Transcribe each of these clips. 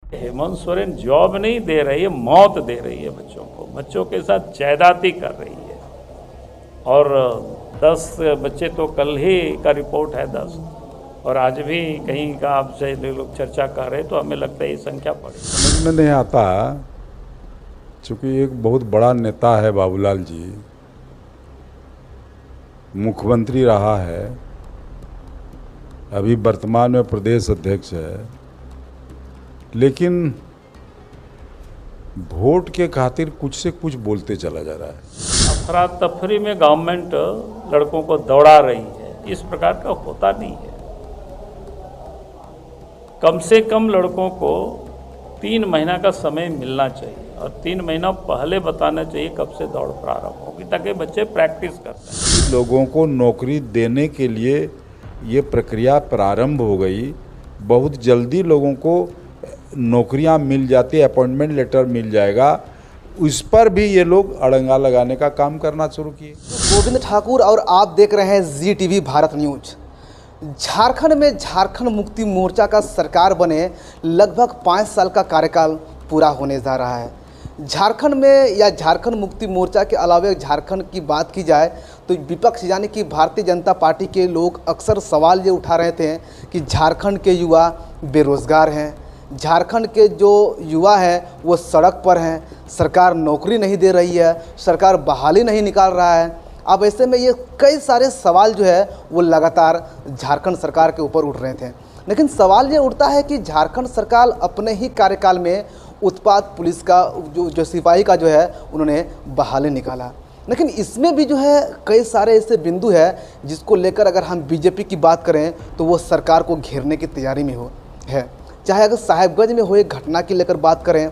Hemant Soren job नहीं दे रही है, मौत दे रही है बच्चों को। बच्चों के साथ जायदाती कर रही है। और 10 बच्चे तो कल ही का रिपोर्ट है 10, और आज भी कहीं का आपसे लोग चर्चा कर रहे, तो हमें लगता है ये संख्या बढ़ी। समझ में नहीं आता, चूँकि एक बहुत बड़ा नेता है बाबूलाल जी, मुख्यमंत्री रहा है, अभी वर्तमान में प्रदेश अध्यक्ष है, लेकिन वोट के खातिर कुछ से कुछ बोलते चला जा रहा है। अफरा तफरी में गवर्नमेंट लड़कों को दौड़ा रही है, इस प्रकार का होता नहीं है। कम से कम लड़कों को 3 महीना का समय मिलना चाहिए, और 3 महीना पहले बताना चाहिए कब से दौड़ प्रारंभ होगी, ताकि बच्चे प्रैक्टिस कर सकें। लोगों को नौकरी देने के लिए ये प्रक्रिया प्रारंभ हो गई। बहुत जल्दी लोगों को नौकरियां मिल जाती, अपॉइंटमेंट लेटर मिल जाएगा। उस पर भी ये लोग अड़ंगा लगाने का काम करना शुरू किए। गोविंद ठाकुर और आप देख रहे हैं ZTV भारत न्यूज। झारखंड में झारखंड मुक्ति मोर्चा का सरकार बने लगभग 5 साल का कार्यकाल पूरा होने जा रहा है। झारखंड में या झारखंड मुक्ति मोर्चा के अलावा झारखंड की बात की जाए तो विपक्ष यानी कि भारतीय जनता पार्टी के लोग अक्सर सवाल ये उठा रहे थे कि झारखंड के युवा बेरोज़गार हैं, झारखंड के जो युवा हैं वो सड़क पर हैं, सरकार नौकरी नहीं दे रही है, सरकार बहाली नहीं निकाल रहा है। अब ऐसे में ये कई सारे सवाल जो है वो लगातार झारखंड सरकार के ऊपर उठ रहे थे। लेकिन सवाल ये उठता है कि झारखंड सरकार अपने ही कार्यकाल में उत्पाद पुलिस का जो सिपाही का जो है उन्होंने बहाली निकाला। लेकिन इसमें भी जो है कई सारे ऐसे बिंदु है जिसको लेकर अगर हम बीजेपी की बात करें तो वो सरकार को घेरने की तैयारी में है। चाहे अगर साहेबगंज में हुए घटना की लेकर बात करें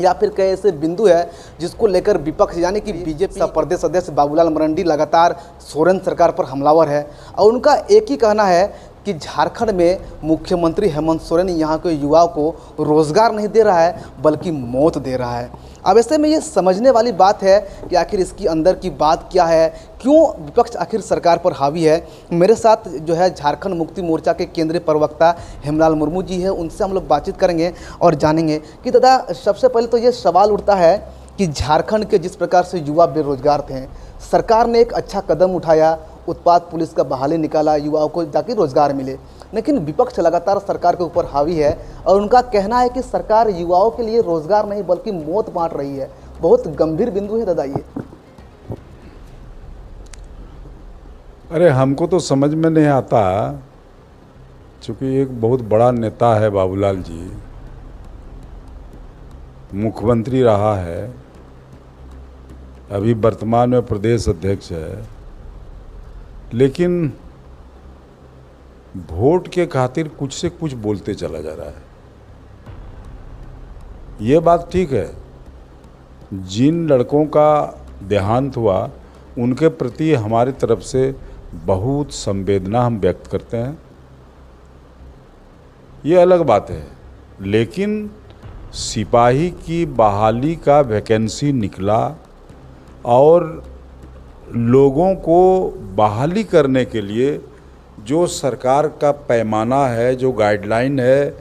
या फिर कई ऐसे बिंदु है जिसको लेकर विपक्ष यानी कि बीजेपी प्रदेश अध्यक्ष बाबूलाल मरंडी लगातार सोरेन सरकार पर हमलावर है, और उनका एक ही कहना है कि झारखंड में मुख्यमंत्री हेमंत सोरेन यहाँ के युवाओं को रोज़गार नहीं दे रहा है बल्कि मौत दे रहा है। अब ऐसे में ये समझने वाली बात है कि आखिर इसकी अंदर की बात क्या है, क्यों विपक्ष आखिर सरकार पर हावी है। मेरे साथ जो है झारखंड मुक्ति मोर्चा के केंद्रीय प्रवक्ता हेमलाल मुर्मू जी है, उनसे हम लोग बातचीत करेंगे और जानेंगे कि दादा सबसे पहले तो ये सवाल उठता है कि झारखंड के जिस प्रकार से युवा बेरोजगार थे, सरकार ने एक अच्छा कदम उठाया, उत्पाद पुलिस का बहाली निकाला युवाओं को ताकि रोजगार मिले, लेकिन विपक्ष लगातार सरकार के ऊपर हावी है और उनका कहना है कि सरकार युवाओं के लिए रोजगार नहीं बल्कि मौत बांट रही है। बहुत गंभीर बिंदु है दादा ये। अरे हमको तो समझ में नहीं आता, चूँकि एक बहुत बड़ा नेता है बाबूलाल जी, मुख्यमंत्री रहा है, अभी वर्तमान में प्रदेश अध्यक्ष है, लेकिन वोट के खातिर कुछ से कुछ बोलते चला जा रहा है। ये बात ठीक है, जिन लड़कों का देहांत हुआ उनके प्रति हमारी तरफ से बहुत संवेदना हम व्यक्त करते हैं, ये अलग बात है। लेकिन सिपाही की बहाली का वैकेंसी निकला और लोगों को बहाली करने के लिए जो सरकार का पैमाना है, जो गाइडलाइन है,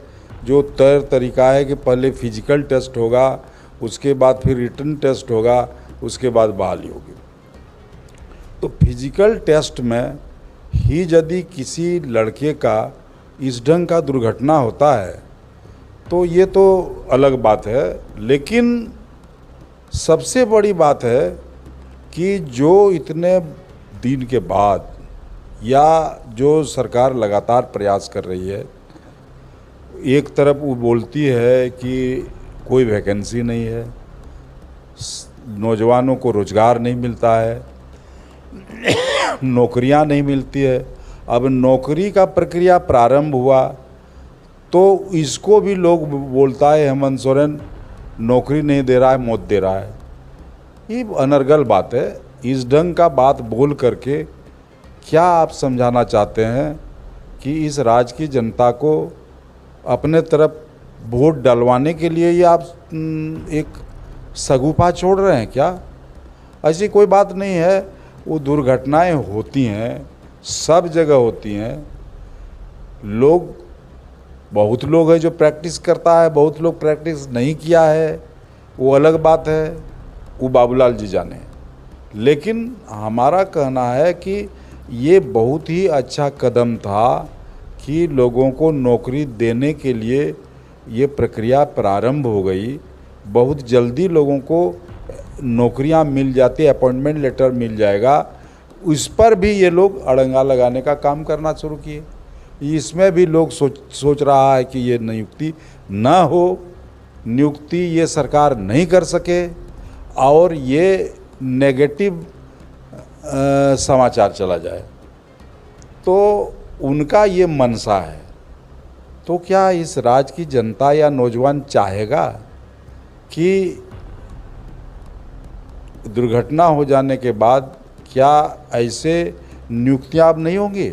जो तरीका है कि पहले फिजिकल टेस्ट होगा, उसके बाद फिर रिटन टेस्ट होगा, उसके बाद बहाली होगी। तो फिजिकल टेस्ट में ही यदि किसी लड़के का इस ढंग का दुर्घटना होता है तो ये तो अलग बात है, लेकिन सबसे बड़ी बात है कि जो इतने दिन के बाद या जो सरकार लगातार प्रयास कर रही है, एक तरफ वो बोलती है कि कोई वैकेंसी नहीं है, नौजवानों को रोज़गार नहीं मिलता है, नौकरियां नहीं मिलती है। अब नौकरी का प्रक्रिया प्रारंभ हुआ तो इसको भी लोग बोलता है हेमंत सोरेन नौकरी नहीं दे रहा है, मौत दे रहा है। ये अनर्गल बात है। इस ढंग का बात बोल करके क्या आप समझाना चाहते हैं कि इस राज्य की जनता को अपने तरफ वोट डलवाने के लिए ये आप एक सगुफा छोड़ रहे हैं क्या? ऐसी कोई बात नहीं है। वो दुर्घटनाएं होती हैं, सब जगह होती हैं। लोग बहुत लोग हैं जो प्रैक्टिस करता है, बहुत लोग प्रैक्टिस नहीं किया है, वो अलग बात है, वो बाबूलाल जी जाने। लेकिन हमारा कहना है कि ये बहुत ही अच्छा कदम था कि लोगों को नौकरी देने के लिए ये प्रक्रिया प्रारंभ हो गई। बहुत जल्दी लोगों को नौकरियां मिल जाती, अपॉइंटमेंट लेटर मिल जाएगा। उस पर भी ये लोग अड़ंगा लगाने का काम करना शुरू किए। इसमें भी लोग सोच रहा है कि ये नियुक्ति ना हो, नियुक्ति ये सरकार नहीं कर सके और ये नेगेटिव समाचार चला जाए, तो उनका ये मनसा है। तो क्या इस राज्य की जनता या नौजवान चाहेगा कि दुर्घटना हो जाने के बाद क्या ऐसे नियुक्तियां अब नहीं होंगी?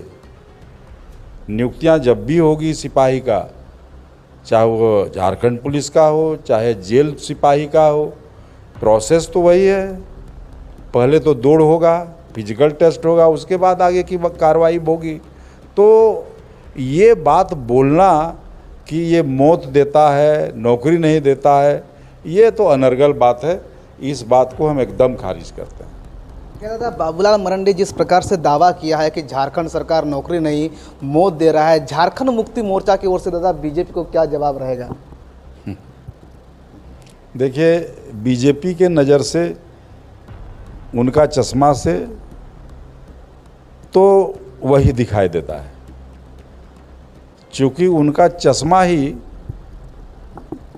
नियुक्तियां जब भी होगी सिपाही का, चाहे वो झारखंड पुलिस का हो, चाहे जेल सिपाही का हो, प्रोसेस तो वही है। पहले तो दौड़ होगा, फिजिकल टेस्ट होगा, उसके बाद आगे की कार्रवाई होगी। तो ये बात बोलना कि ये मौत देता है, नौकरी नहीं देता है, ये तो अनर्गल बात है। इस बात को हम एकदम खारिज करते हैं। क्या दादा, बाबूलाल मरंडी जिस प्रकार से दावा किया है कि झारखंड सरकार नौकरी नहीं मौत दे रहा है, झारखंड मुक्ति मोर्चा की ओर से दादा बीजेपी को क्या जवाब रहेगा? देखिए, बीजेपी के नज़र से, उनका चश्मा से तो वही दिखाई देता है, क्योंकि उनका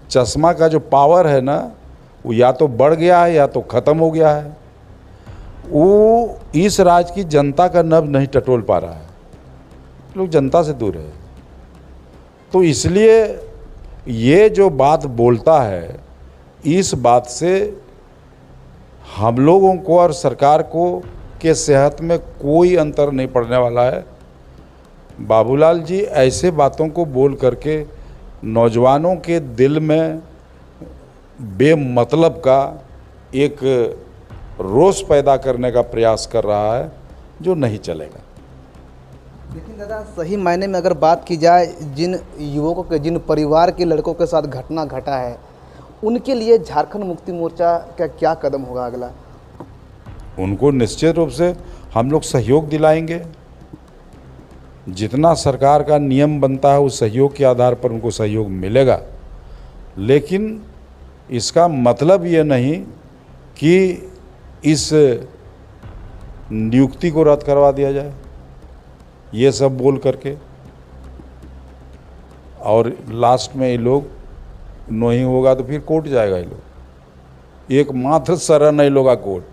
चश्मा का जो पावर है ना, वो या तो बढ़ गया है या तो ख़त्म हो गया है। वो इस राज्य की जनता का नब्ज नहीं टटोल पा रहा है, लोग जनता से दूर है। तो इसलिए ये जो बात बोलता है, इस बात से हम लोगों को और सरकार को के सेहत में कोई अंतर नहीं पड़ने वाला है। बाबूलाल जी ऐसे बातों को बोल करके नौजवानों के दिल में बेमतलब का एक रोष पैदा करने का प्रयास कर रहा है, जो नहीं चलेगा। लेकिन दादा, सही मायने में अगर बात की जाए, जिन युवकों के, जिन परिवार के लड़कों के साथ घटना घटा है, उनके लिए झारखंड मुक्ति मोर्चा का क्या कदम होगा अगला? उनको निश्चित रूप से हम लोग सहयोग दिलाएंगे। जितना सरकार का नियम बनता है उस सहयोग के आधार पर उनको सहयोग मिलेगा। लेकिन इसका मतलब ये नहीं कि इस नियुक्ति को रद्द करवा दिया जाए, ये सब बोल करके, और लास्ट में ये लोग नहीं होगा तो फिर कोर्ट जाएगा। ये लोग एकमात्र शरण है लोग कोर्ट।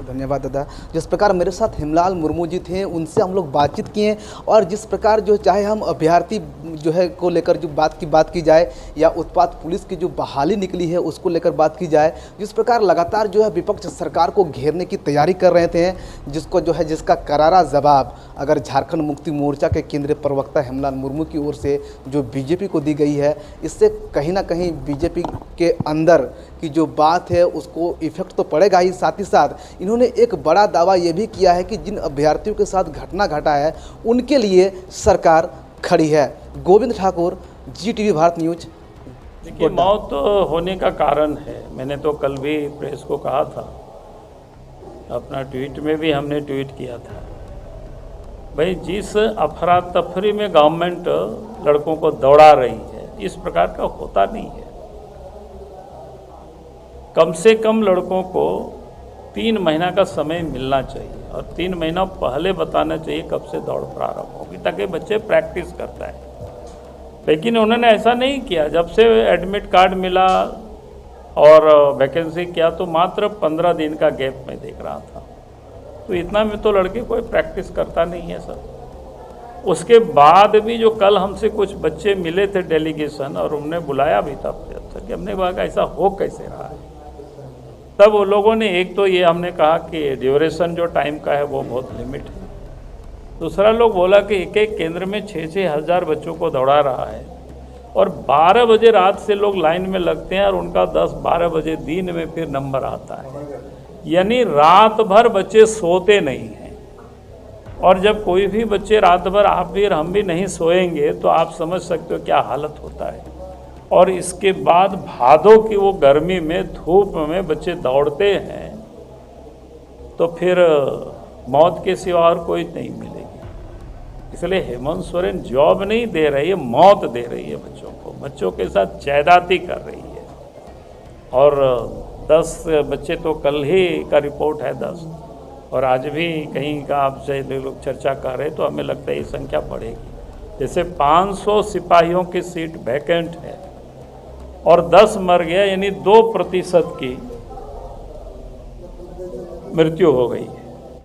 धन्यवाद दादा। जिस प्रकार मेरे साथ हेमलाल मुर्मू जी थे, उनसे हम लोग बातचीत किए, और जिस प्रकार जो चाहे हम अभ्यर्थी जो है को लेकर जो बात की जाए, या उत्पाद पुलिस की जो बहाली निकली है उसको लेकर बात की जाए, जिस प्रकार लगातार जो है विपक्ष सरकार को घेरने की तैयारी कर रहे थे, जिसको जो है जिसका करारा जवाब अगर झारखंड मुक्ति मोर्चा के केंद्रीय प्रवक्ता हेमलाल मुर्मू की ओर से जो बीजेपी को दी गई है, इससे कहीं ना कहीं बीजेपी के अंदर की जो बात है उसको इफेक्ट तो पड़ेगा ही। साथ ही साथ इन्होंने एक बड़ा दावा ये भी किया है कि जिन अभ्यर्थियों के साथ घटना घटा है उनके लिए सरकार खड़ी है। Govind Thakur, GTV Bharat news. देखिए, मौत होने का कारण है, मैंने तो कल भी प्रेस को कहा था, अपना ट्वीट में भी हमने ट्वीट किया था, भाई जिस अफरा तफरी में गवर्नमेंट लड़कों को दौड़ा रही है, इस प्रकार का होता नहीं है। कम से कम लड़कों को 3 महीना का समय मिलना चाहिए, और 3 महीना पहले बताना चाहिए कब से दौड़ प्रारंभ होगी, ताकि बच्चे प्रैक्टिस करता है। लेकिन उन्होंने ऐसा नहीं किया। जब से एडमिट कार्ड मिला और वैकेंसी किया तो मात्र 15 दिन का गैप में देख रहा था, तो इतना में तो लड़के कोई प्रैक्टिस करता नहीं है सर। उसके बाद भी जो कल हमसे कुछ बच्चे मिले थे डेलीगेशन, और उन्होंने बुलाया भी था कि हमने कहा ऐसा हो कैसे रहा है, तब वो लोगों ने एक तो ये हमने कहा कि ड्यूरेशन जो टाइम का है वो बहुत लिमिट है। दूसरा लोग बोला कि एक एक केंद्र में 6-6 हज़ार बच्चों को दौड़ा रहा है, और 12 बजे रात से लोग लाइन में लगते हैं और उनका 10-12 बजे दिन में फिर नंबर आता है, यानी रात भर बच्चे सोते नहीं हैं। और जब कोई भी बच्चे रात भर आप भी और हम भी नहीं सोएंगे तो आप समझ सकते हो क्या हालत होता है। और इसके बाद भादों की वो गर्मी में धूप में बच्चे दौड़ते हैं तो फिर मौत के सिवा और कोई नहीं मिलेगी। इसलिए हेमंत सोरेन जॉब नहीं दे रही है, मौत दे रही है बच्चों को, बच्चों के साथ जायदाती कर रही है। और 10 बच्चे तो कल ही का रिपोर्ट है 10, और आज भी कहीं का आपसे लोग चर्चा कर रहे तो हमें लगता है ये संख्या बढ़ेगी। जैसे 500 सिपाहियों की सीट वैकेंट है और 10 मर गया, यानी 2% की मृत्यु हो गई है।